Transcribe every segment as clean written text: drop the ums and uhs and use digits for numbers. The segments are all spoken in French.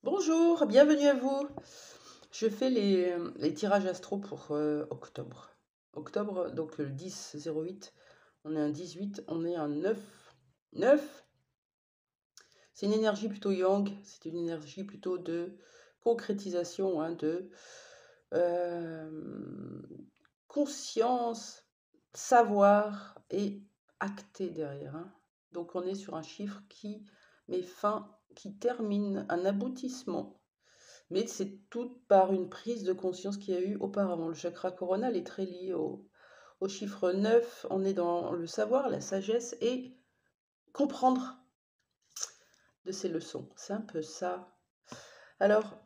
Bonjour, bienvenue à vous. Je fais les tirages astro pour octobre. Octobre, donc le 10-08, on est un 18, on est un 9. 9, c'est une énergie plutôt yang, c'est une énergie plutôt de concrétisation, hein, de euh, conscience, savoir et acter derrière, hein. Donc on est sur un chiffre qui met fin, qui termine un aboutissement. Mais c'est tout par une prise de conscience qu'il y a eu auparavant. Le chakra coronal est très lié au chiffre 9. On est dans le savoir, la sagesse et comprendre de ces leçons. C'est un peu ça. Alors,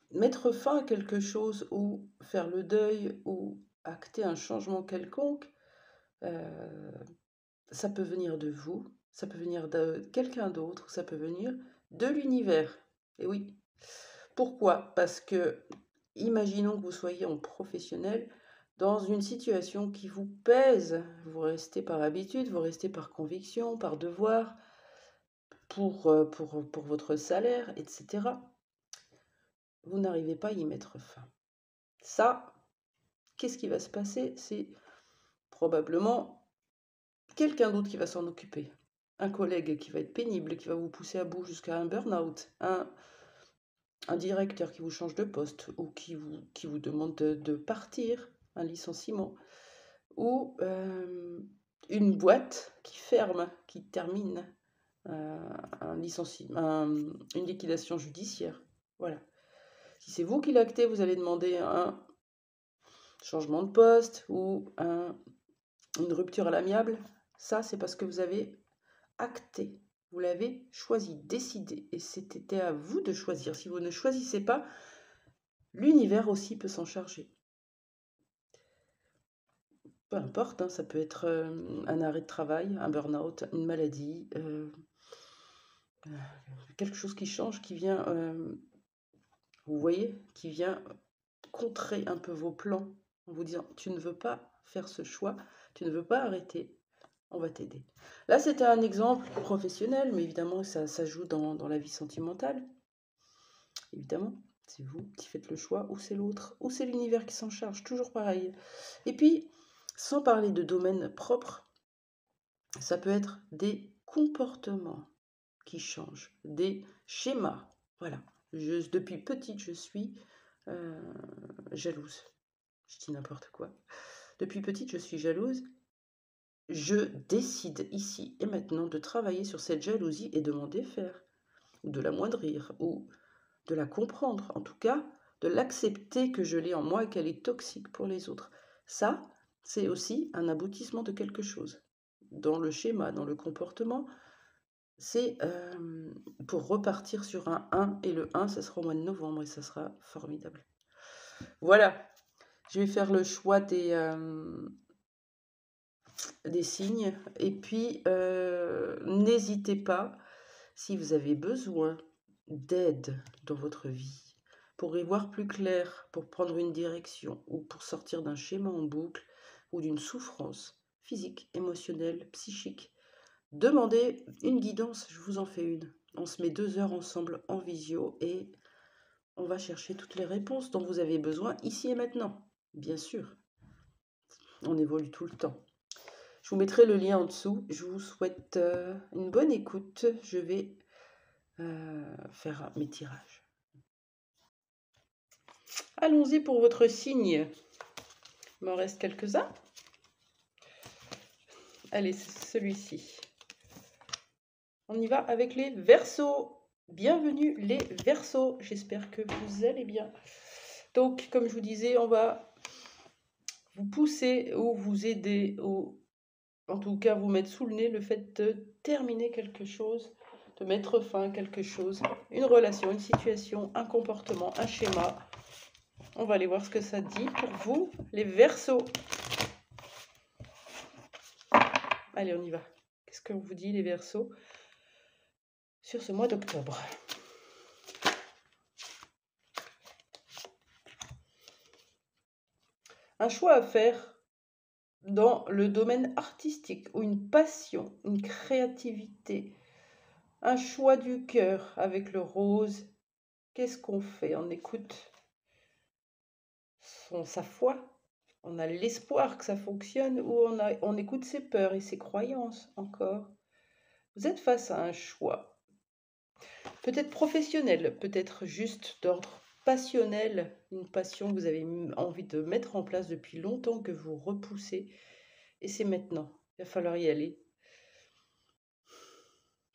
mettre fin à quelque chose ou faire le deuil ou acter un changement quelconque, euh, ça peut venir de vous, ça peut venir de quelqu'un d'autre, ça peut venir de l'univers. Et oui. Pourquoi? Parce que, imaginons que vous soyez en professionnel dans une situation qui vous pèse. Vous restez par habitude, vous restez par conviction, par devoir, pour votre salaire, etc. Vous n'arrivez pas à y mettre fin. Ça, qu'est-ce qui va se passer? C'est probablement quelqu'un d'autre qui va s'en occuper. Un collègue qui va être pénible, qui va vous pousser à bout jusqu'à un burn-out. Un directeur qui vous change de poste ou qui vous demande de partir, un licenciement, ou une boîte qui ferme, qui termine un licenciement, une liquidation judiciaire. Voilà. Si c'est vous qui l'actez, vous allez demander un changement de poste ou une rupture à l'amiable. Ça, c'est parce que vous avez acté. Vous l'avez choisi, décidé. Et c'était à vous de choisir. Si vous ne choisissez pas, l'univers aussi peut s'en charger. Peu importe, hein, ça peut être un arrêt de travail, un burn-out, une maladie, quelque chose qui change, qui vient, vous voyez, qui vient contrer un peu vos plans en vous disant tu ne veux pas faire ce choix, tu ne veux pas arrêter, on va t'aider. Là, c'était un exemple professionnel, mais évidemment, ça joue dans la vie sentimentale. Évidemment, c'est vous qui faites le choix, ou c'est l'autre, ou c'est l'univers qui s'en charge, toujours pareil. Et puis, sans parler de domaine propre, ça peut être des comportements qui changent, des schémas. Voilà. Depuis petite, je suis euh, jalouse. Je dis n'importe quoi. Depuis petite, je suis jalouse. Je décide ici et maintenant de travailler sur cette jalousie et de m'en défaire, ou de l'amoindrir, ou de la comprendre, en tout cas, de l'accepter que je l'ai en moi et qu'elle est toxique pour les autres. Ça, c'est aussi un aboutissement de quelque chose. Dans le schéma, dans le comportement, c'est pour repartir sur un 1, et le 1, ça sera au mois de novembre et ça sera formidable. Voilà, je vais faire le choix des signes, et puis n'hésitez pas, si vous avez besoin d'aide dans votre vie, pour y voir plus clair, pour prendre une direction, ou pour sortir d'un schéma en boucle, ou d'une souffrance physique, émotionnelle, psychique, demandez une guidance, je vous en fais une. On se met 2 heures ensemble en visio et on va chercher toutes les réponses dont vous avez besoin ici et maintenant. Bien sûr, on évolue tout le temps. Je vous mettrai le lien en dessous. Je vous souhaite une bonne écoute. Je vais faire mes tirages. Allons-y pour votre signe. Il m'en reste quelques-uns. Allez, c'est celui-ci. On y va avec les Verseaux. Bienvenue les Verseaux. J'espère que vous allez bien. Donc, comme je vous disais, on va vous pousser ou vous aider, ou en tout cas vous mettre sous le nez le fait de terminer quelque chose, de mettre fin à quelque chose, une relation, une situation, un comportement, un schéma. On va aller voir ce que ça dit pour vous, les Verseaux. Allez, on y va. Qu'est-ce qu'on vous dit, les Verseaux, sur ce mois d'octobre? Un choix à faire dans le domaine artistique, ou une passion, une créativité, un choix du cœur avec le rose, qu'est-ce qu'on fait? On écoute sa foi, on a l'espoir que ça fonctionne ou on écoute ses peurs et ses croyances encore. Vous êtes face à un choix, peut-être professionnel, peut-être juste d'ordre passionnel, une passion que vous avez envie de mettre en place depuis longtemps, que vous repoussez, et c'est maintenant, il va falloir y aller.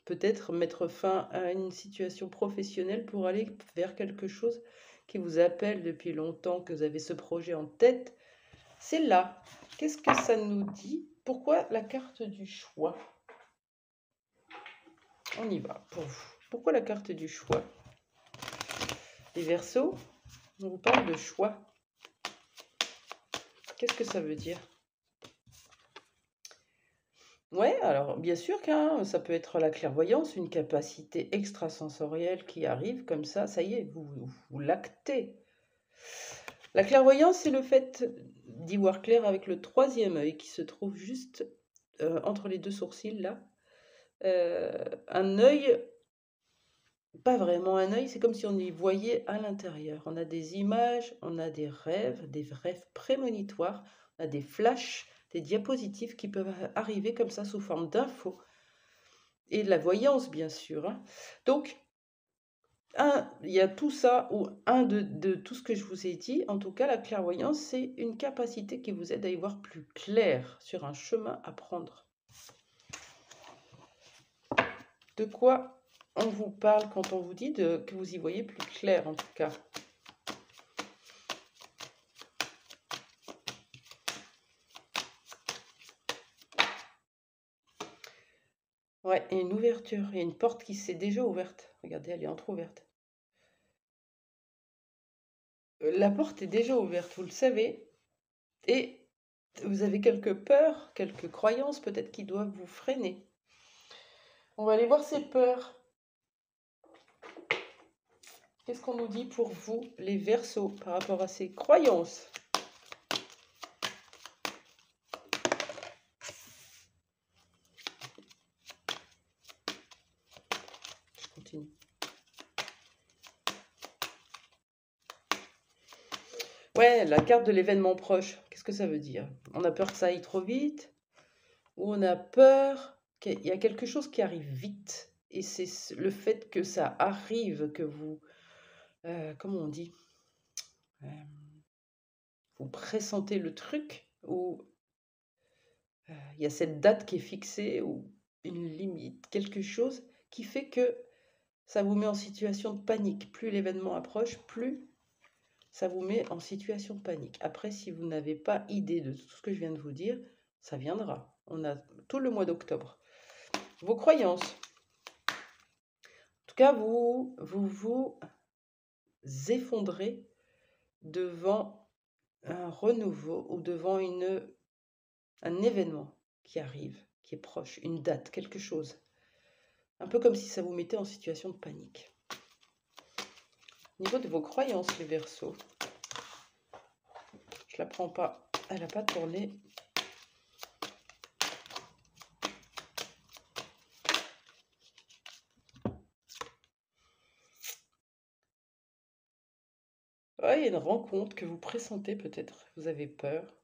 Peut-être mettre fin à une situation professionnelle pour aller vers quelque chose qui vous appelle depuis longtemps, que vous avez ce projet en tête. C'est là. Qu'est-ce que ça nous dit? Pourquoi la carte du choix? On y va pour vous. Pourquoi la carte du choix? Les Verseaux, on vous parle de choix. Qu'est-ce que ça veut dire? Ouais, alors bien sûr que ça peut être la clairvoyance, une capacité extrasensorielle qui arrive comme ça y est, vous l'actez. La clairvoyance, c'est le fait d'y voir clair avec le troisième œil qui se trouve juste entre les deux sourcils là. Un œil, pas vraiment un œil, c'est comme si on y voyait à l'intérieur. On a des images, on a des rêves prémonitoires, on a des flashs, des diapositives qui peuvent arriver comme ça sous forme d'infos. Et de la voyance, bien sûr. Hein. Donc, il y a tout ça, ou de tout ce que je vous ai dit. En tout cas, la clairvoyance, c'est une capacité qui vous aide à y voir plus clair sur un chemin à prendre. De quoi on vous parle quand on vous dit que vous y voyez plus clair, en tout cas? Ouais, il y a une ouverture, il y a une porte qui s'est déjà ouverte. Regardez, elle est entrouverte. La porte est déjà ouverte, vous le savez. Et vous avez quelques peurs, quelques croyances peut-être qui doivent vous freiner. On va aller voir ces peurs. Qu'est-ce qu'on nous dit pour vous, les Verseaux, par rapport à ces croyances? Je continue. Ouais, la carte de l'événement proche, qu'est-ce que ça veut dire? On a peur que ça aille trop vite, ou on a peur qu'il y a quelque chose qui arrive vite. Et c'est le fait que ça arrive, que vous, comment on dit? Vous pressentez le truc, ou il y a cette date qui est fixée, ou une limite, quelque chose qui fait que ça vous met en situation de panique. Plus l'événement approche, plus ça vous met en situation de panique. Après, si vous n'avez pas idée de tout ce que je viens de vous dire, ça viendra. On a tout le mois d'octobre. Vos croyances. En tout cas, vous vous effondrez devant un renouveau ou devant un événement qui arrive, qui est proche, une date, quelque chose. Un peu comme si ça vous mettait en situation de panique. Au niveau de vos croyances, les Verseaux, je la prends pas, elle n'a pas tourné. Ouais, il y a une rencontre que vous pressentez peut-être, vous avez peur.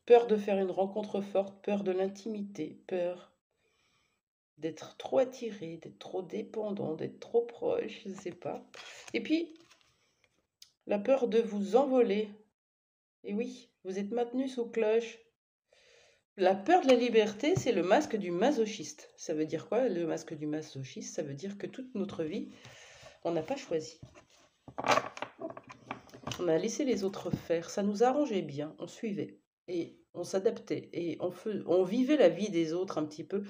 Peur de faire une rencontre forte, peur de l'intimité, peur d'être trop attiré, d'être trop dépendant, d'être trop proche, je ne sais pas. Et puis, la peur de vous envoler. Et oui, vous êtes maintenu sous cloche. La peur de la liberté, c'est le masque du masochiste. Ça veut dire quoi, le masque du masochiste? Ça veut dire que toute notre vie, on n'a pas choisi. On a laissé les autres faire. Ça nous arrangeait bien, on suivait. Et on s'adaptait. Et on vivait la vie des autres un petit peu.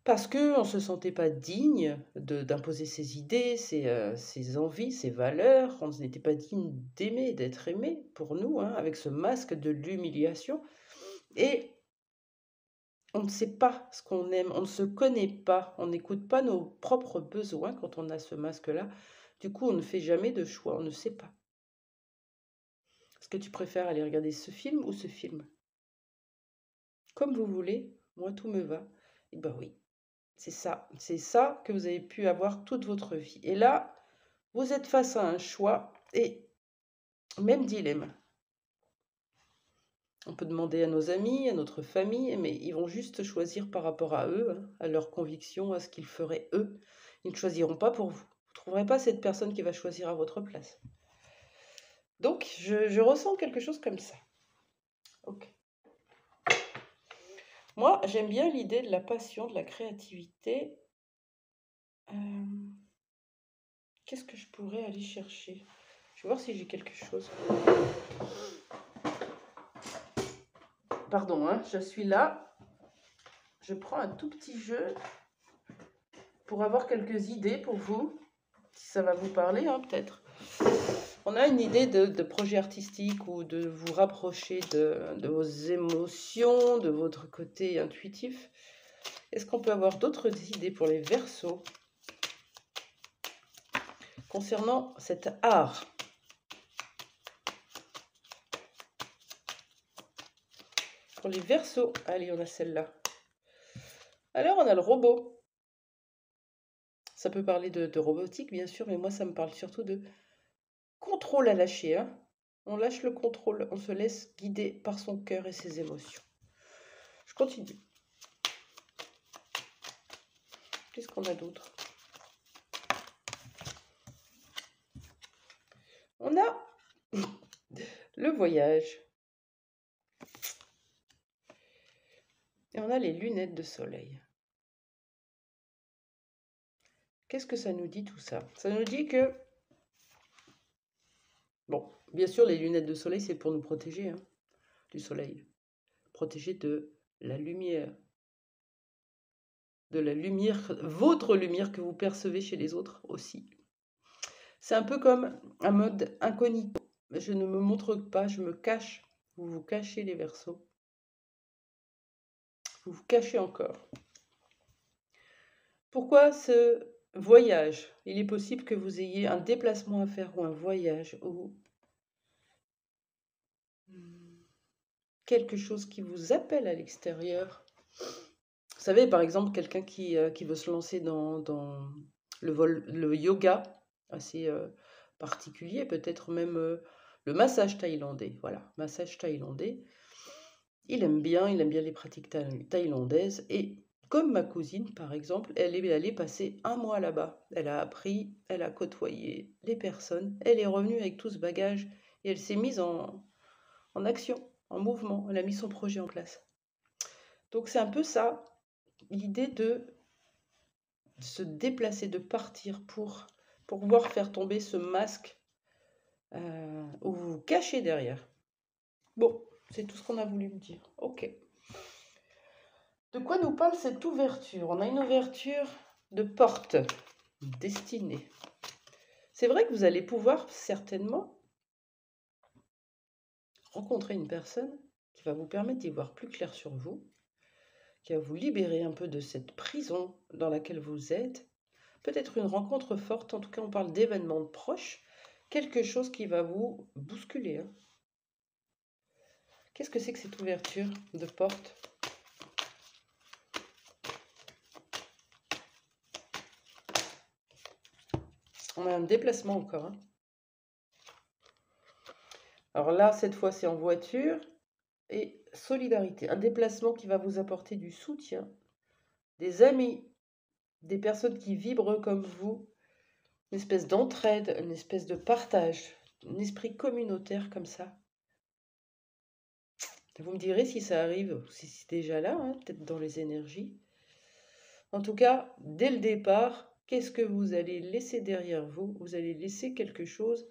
Parce qu'on ne se sentait pas digne d'imposer ses idées, ses envies, ses valeurs. On n'était pas digne d'aimer, d'être aimé pour nous, hein, avec ce masque de l'humiliation. Et on ne sait pas ce qu'on aime, on ne se connaît pas, on n'écoute pas nos propres besoins quand on a ce masque-là. Du coup, on ne fait jamais de choix, on ne sait pas. Est-ce que tu préfères aller regarder ce film ou ce film? Comme vous voulez, moi tout me va. Eh ben oui. C'est ça que vous avez pu avoir toute votre vie. Et là, vous êtes face à un choix et même dilemme. On peut demander à nos amis, à notre famille, mais ils vont juste choisir par rapport à eux, hein, à leurs convictions, à ce qu'ils feraient eux. Ils ne choisiront pas pour vous. Vous ne trouverez pas cette personne qui va choisir à votre place. Donc, je ressens quelque chose comme ça. Ok. Moi, j'aime bien l'idée de la passion, de la créativité. Qu'est-ce que je pourrais aller chercher? Je vais voir si j'ai quelque chose. Pardon, hein, je suis là. Je prends un tout petit jeu pour avoir quelques idées pour vous, si ça va vous parler, hein, peut-être. On a une idée de projet artistique ou de vous rapprocher de vos émotions, de votre côté intuitif. Est-ce qu'on peut avoir d'autres idées pour les Verseaux concernant cet art? Pour les Verseaux, allez, on a celle-là. Alors, on a le robot. Ça peut parler de robotique, bien sûr, mais moi, ça me parle surtout de contrôle à lâcher. Hein. On lâche le contrôle, on se laisse guider par son cœur et ses émotions. Je continue. Qu'est-ce qu'on a d'autre? On a le voyage. Et on a les lunettes de soleil. Qu'est-ce que ça nous dit tout ça? Ça nous dit que, bon, bien sûr, les lunettes de soleil, c'est pour nous protéger hein, du soleil. Protéger de la lumière. De la lumière, votre lumière que vous percevez chez les autres aussi. C'est un peu comme un mode incognito. Je ne me montre pas, je me cache. Vous vous cachez les Verseaux. Vous vous cachez encore. Pourquoi ce voyage? Il est possible que vous ayez un déplacement à faire ou un voyage ou quelque chose qui vous appelle à l'extérieur. Vous savez, par exemple, quelqu'un qui veut se lancer dans le yoga, assez particulier, peut-être même le massage thaïlandais. Voilà, massage thaïlandais. Il aime bien les pratiques thaïlandaises. Et comme ma cousine, par exemple, elle est allée passer un mois là-bas. Elle a appris, elle a côtoyé les personnes. Elle est revenue avec tout ce bagage et elle s'est mise en action, en mouvement. Elle a mis son projet en place. Donc c'est un peu ça, l'idée de se déplacer, de partir pour pouvoir faire tomber ce masque où vous vous cachez derrière. Bon, c'est tout ce qu'on a voulu me dire. Ok. De quoi nous parle cette ouverture? On a une ouverture de porte destinée. C'est vrai que vous allez pouvoir certainement rencontrer une personne qui va vous permettre d'y voir plus clair sur vous, qui va vous libérer un peu de cette prison dans laquelle vous êtes. Peut-être une rencontre forte, en tout cas on parle d'événements proches, quelque chose qui va vous bousculer. Hein. Qu'est-ce que c'est que cette ouverture de porte? On a un déplacement encore. Hein. Alors là, cette fois, c'est en voiture et solidarité. Un déplacement qui va vous apporter du soutien, des amis, des personnes qui vibrent comme vous, une espèce d'entraide, une espèce de partage, un esprit communautaire comme ça. Vous me direz si ça arrive, si c'est déjà là, hein, peut-être dans les énergies. En tout cas, dès le départ, qu'est-ce que vous allez laisser derrière vous? Vous allez laisser quelque chose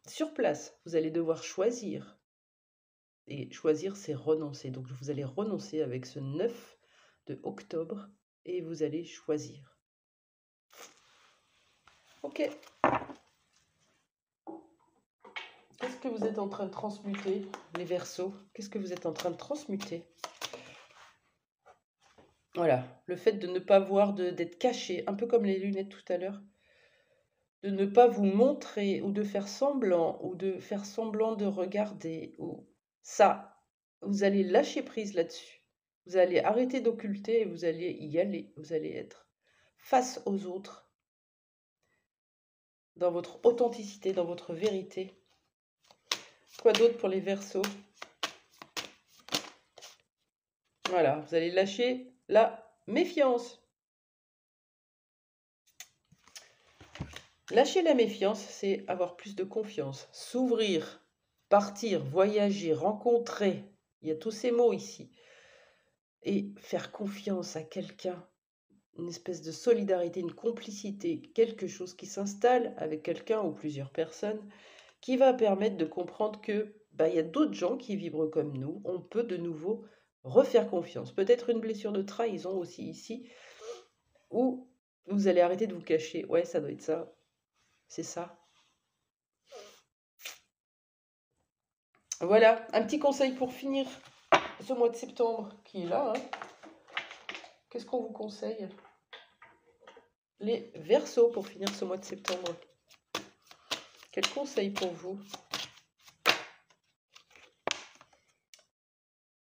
sur place. Vous allez devoir choisir. Et choisir, c'est renoncer. Donc, vous allez renoncer avec ce 9 de octobre et vous allez choisir. Ok. Qu'est-ce que vous êtes en train de transmuter, les Verseaux? Qu'est-ce que vous êtes en train de transmuter? Voilà, le fait de ne pas voir, d'être caché, un peu comme les lunettes tout à l'heure, de ne pas vous montrer ou de faire semblant de regarder. Ou ça, vous allez lâcher prise là-dessus. Vous allez arrêter d'occulter et vous allez y aller. Vous allez être face aux autres, dans votre authenticité, dans votre vérité. Quoi d'autre pour les Verseaux? Voilà, vous allez lâcher la méfiance. Lâcher la méfiance, c'est avoir plus de confiance, s'ouvrir, partir, voyager, rencontrer. Il y a tous ces mots ici. Et faire confiance à quelqu'un, une espèce de solidarité, une complicité, quelque chose qui s'installe avec quelqu'un ou plusieurs personnes, qui va permettre de comprendre que il y a d'autres gens qui vibrent comme nous. On peut de nouveau refaire confiance. Peut-être une blessure de trahison aussi ici, où vous allez arrêter de vous cacher. Ouais, ça doit être ça. C'est ça. Voilà, un petit conseil pour finir ce mois de septembre qui est là. Hein. Qu'est-ce qu'on vous conseille? Les Verseaux pour finir ce mois de septembre. Quel conseil pour vous?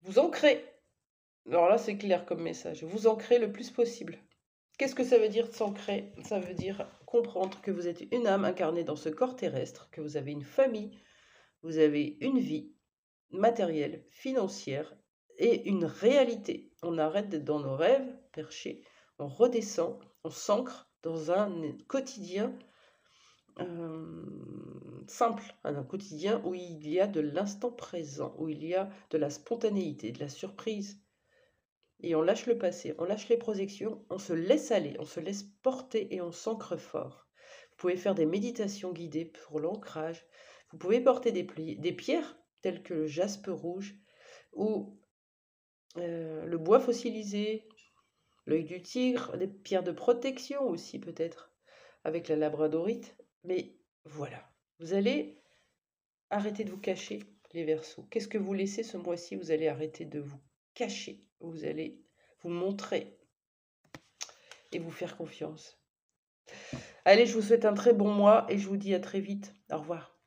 Vous ancrez. Alors là, c'est clair comme message. Vous ancrez le plus possible. Qu'est-ce que ça veut dire de s'ancrer? Ça veut dire comprendre que vous êtes une âme incarnée dans ce corps terrestre, que vous avez une famille, vous avez une vie matérielle, financière et une réalité. On arrête d'être dans nos rêves perchés, on redescend, on s'ancre dans un quotidien simple, un quotidien où il y a de l'instant présent, où il y a de la spontanéité, de la surprise. Et on lâche le passé, on lâche les projections, on se laisse aller, on se laisse porter et on s'ancre fort. Vous pouvez faire des méditations guidées pour l'ancrage. Vous pouvez porter des pierres telles que le jaspe rouge ou le bois fossilisé, l'œil du tigre, des pierres de protection aussi peut-être, avec la labradorite. Mais voilà, vous allez arrêter de vous cacher, les Verseaux. Qu'est-ce que vous laissez ce mois-ci? Vous allez arrêter de vous cacher, vous allez vous montrer et vous faire confiance. Allez, je vous souhaite un très bon mois et je vous dis à très vite. Au revoir.